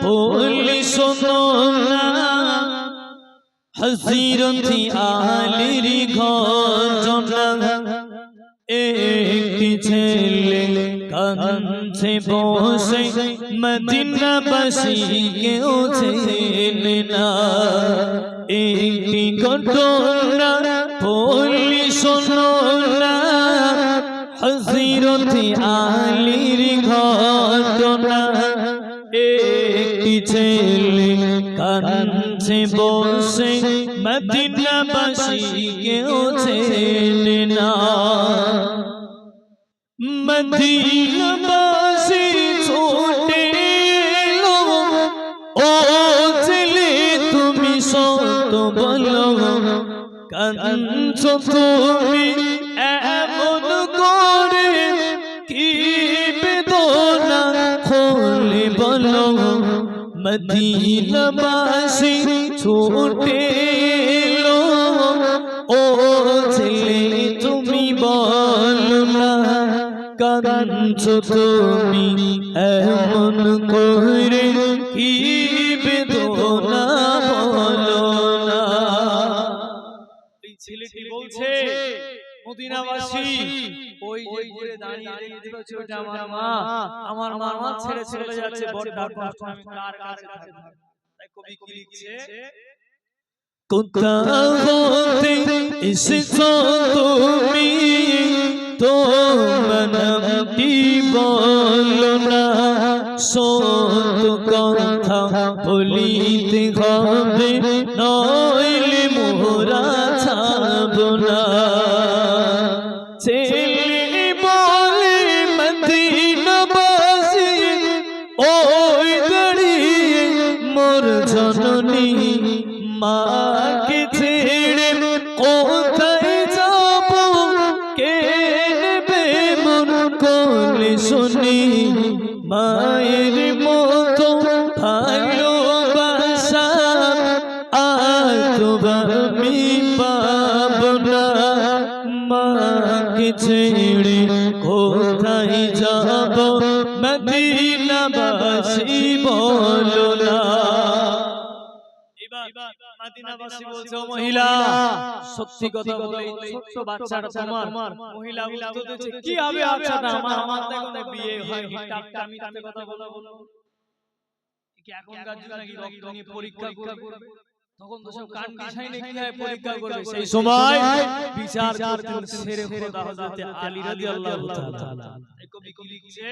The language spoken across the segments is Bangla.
বলি শোনো না হযরত আলীর ঘটনা একটি ছেলে কাঁদছে বসে মদিনাবাসী কেউ চেনে না একটি ঘটনা বলি শোনো না হযরত আলীর ঘটনা একটি ছেলে কাঁদছে বসে মদিনাবাসী কেউ চেনে না মদিনাবাসী ছুটে এলো ও ছেলে তুমি সত্য বলো কাঁদছো তুমি এমন করে কি বেদনা খুলে বলো মদিনাবাসী ছুটে এলো ও ছেলে তুমি বলো না কাঁদছো তুমি এমন করে কি বেদনা বলো না এই ছেলেটি বলছে মদিনাবাসী ওই যে ঘুরে দাঁড়িয়ে দেখতে পাচ্ছি ওটা আমার মা ছেড়ে চলে যাচ্ছে বড় কষ্ট আমি কার কাছে থাকব তাই কবি কি লিখছে কোথা হতে এসেছো তুমি তোমার নামটি বলো না সত্য কথা বলিতে হবে নইলে মোরা ছাড়ব না ছেলে বলে মদিনাবাসী ওই দাঁড়িয়ে মোর জননী মাকে ছেড়ে কোথায় যাব কে নেবে মন কোলে শুনি মায়ের মতো ভালোবাসা আর তো আমি পাব না মাকে ছেড়ে কোথায় যাব মদিনাবাসী বলো না মদিনাবাসী বলছে ও মহিলা সত্যি কথা বলো এই ছোট্ট বাচ্চাটা তোমার মহিলা উত্তর দিচ্ছে কি হবে বাচ্চাটা আমার তো এখনো বিয়ে হয়নি ডাক্তার আমি তাতে কথা বলো কি এখনকার যুগে নাকি রক্ত নিয়ে পরীক্ষা করবে তখন তো সব কান বিছাইনে কি হয় পরীক্ষা করবে সেই সময় বিচার করতেন শেরে খোদা হযরত আলী রাদিয়াল্লাহু তাআলা এই কবি কি লিখছে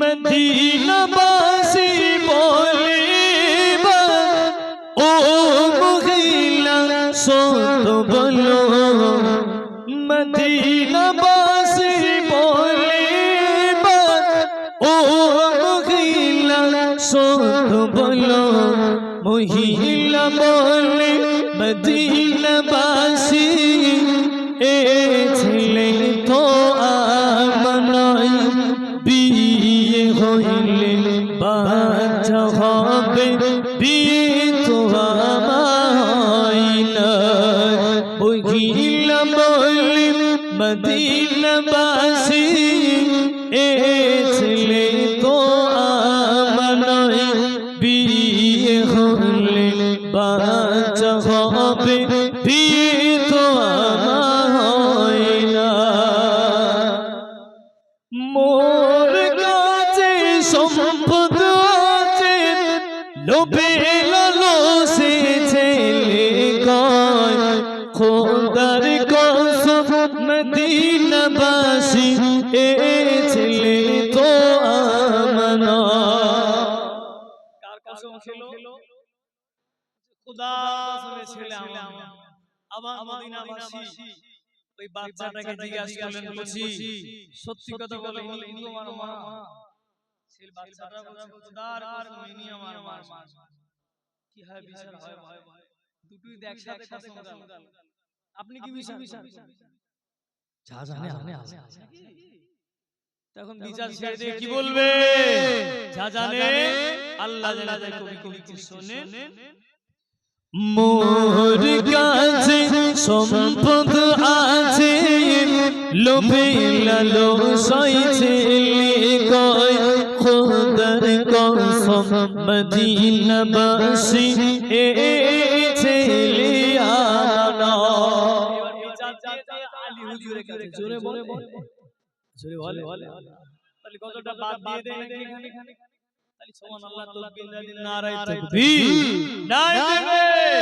মদিনাবাসী বলে ও মহিলা সত্য বলো মদিনাবাসী বলে ও মহিলা সত্য বলো মহিলা বলে মদিনাবাসী এ ছেলে তো আমার বিয়ে হইলে বাচ্চা হবে বিয়ে তো আমার না মহিলা বলে মদিনাবাসী এ ছেলে তো আমার বিয়ে হইলে বাচ্চা হবে বিয়ে তো আমার না মোর কাছে সম্পদ আছে লোভে লালসে ছেলে কয় খোদার কসম মদিনাবাসী এ ছেলে তো আমার কার কসম খেলো খোদার কসমে ছেলে আমার আবার মদিনাবাসী ওই বাচ্চাটাকে জিজ্ঞাসা করলেন বলছি সত্যি কথা বলো ইনি আমার মা সেই বাচ্চাটা বলছে খোদার কসম ইনি আমার মা কি হয় বিচার হয় ভয় দুটোই একসাথে কসম গেল আপনি কি বিচার যা জানে আপনি তখন বিচার ছেড়ে দিয়ে কি বলবে যা জানে আল্লাহ জানে কবি কি শুনেন মোর কাছে সম্পদ আছে লোভে লালসায় ছেলে কয় খোদা খোদার কসম মদিনাবাসী এ ছেলে আনা এবার বিচার দিয়ে আলী হুজুরের কাছে জোরে বলে জোরে বলে তাহলে কতটা বাদ দিয়ে দেন এখানে তাহলে সুবহানাল্লাহ তাকবীর নারায়ে তাকবীর নারায়ে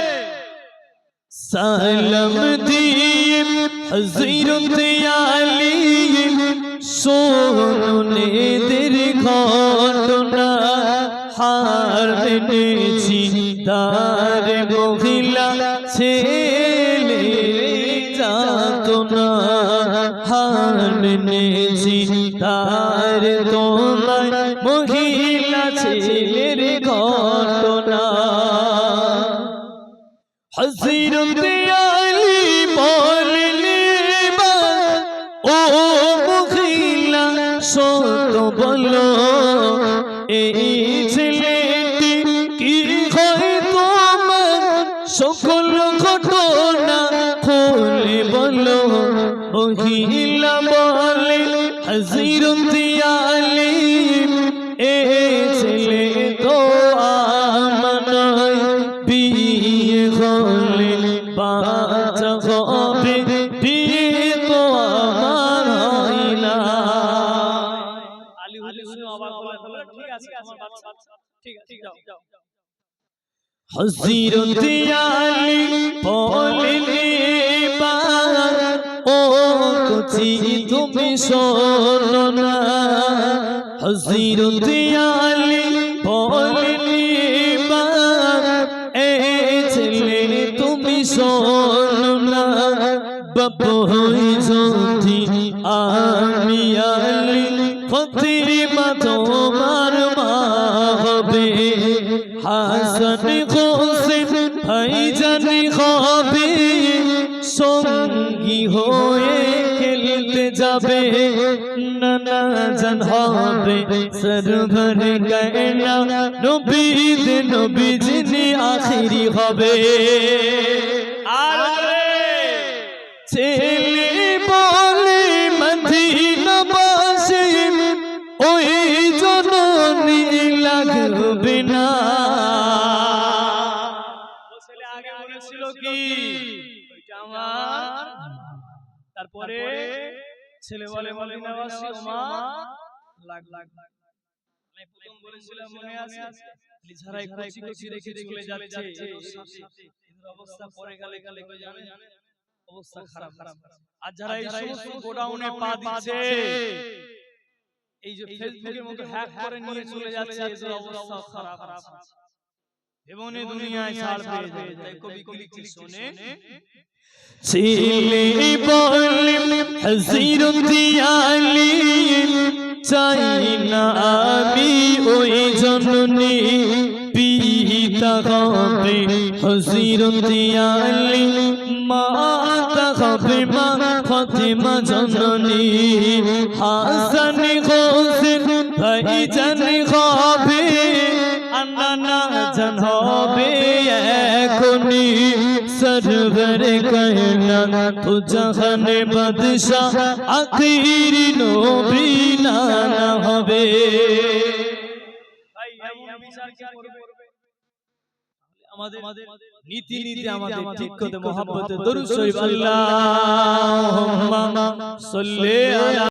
সালাম দিয়ে হযরত আলী সোনেদের ঘটনা হার মেনেছি তার মহিলা ছেলে যাতনা হার মেনেছি তার তোমার মহিলা ছেলের ঘটনা হযরত আলী বললেন ও মহিলা সত্য বলো এই ছেলেটি কি হয় তোমার সকল ঘটনা খুলে বলো মহিলা বলে হযরত আলী এই ছেলে তো আমার বিয়ে হলে বাচ্চা হবে বিয়ে তো আমার হয় না আলী হুজুর অবাক হলেন ঠিক আছে আমার বাচ্চা ঠিক আছে যাও হযরত আলী বললেন ও কুচি তুমি শোনো না হযরত আলী বললেন ছেলে তুমি শোনো না বাবা হই যদি আমি আলী ফাতিমা তোমার মা হবে হাসান হোসেন ভাইজান হবে সঙ্গী হয়ে খেলতে যাবে নানা জান হবে সরবর গায়না নবী যিনি আখিরি হবে আর ছেলে বলে মদিনাবাসী ওই জননী লাগবে না ছেলে আগে বলেছিল কি ওইটা আমার তারপরে ছেলে বলে মদিনাবাসী ওমা লাগ আমি প্রথম বলেছিলাম মনে আছে লিছারাই কুচি কুচি রেখে চলে যাচ্ছে এদের অবস্থা পরে গেলে কই জানে অবস্থা খারাপ আর যারা এই সমস্ত গোডাউনে পা দিচ্ছে এই যে ফেসবুকের মতো হ্যাক করে নিয়ে চলে যাচ্ছে এদের অবস্থা খারাপ এমনি দুনিয়ায় ছাড় পেয়ে যায় তাই কবি কি লিখছে শুনে ছেলে বলে হযরত আলী চাই না আমি ওই জননী পিতা হবে হযরত আলী মাতা হবে মা ফাতিমা জননী হাসান হোসেন ভাইজান হবে নানা জান হবে এখনি সরবর কায়নাত তো জাহান বাদশাহ আখিরি নবী নানা হবে ভাই এমন বিচার কি করবে আমাদের নীতি আমাদের ঠিক করতে মহব্বতে দরুদ শরীফ আল্লাহুম্মা সাল্লি আলা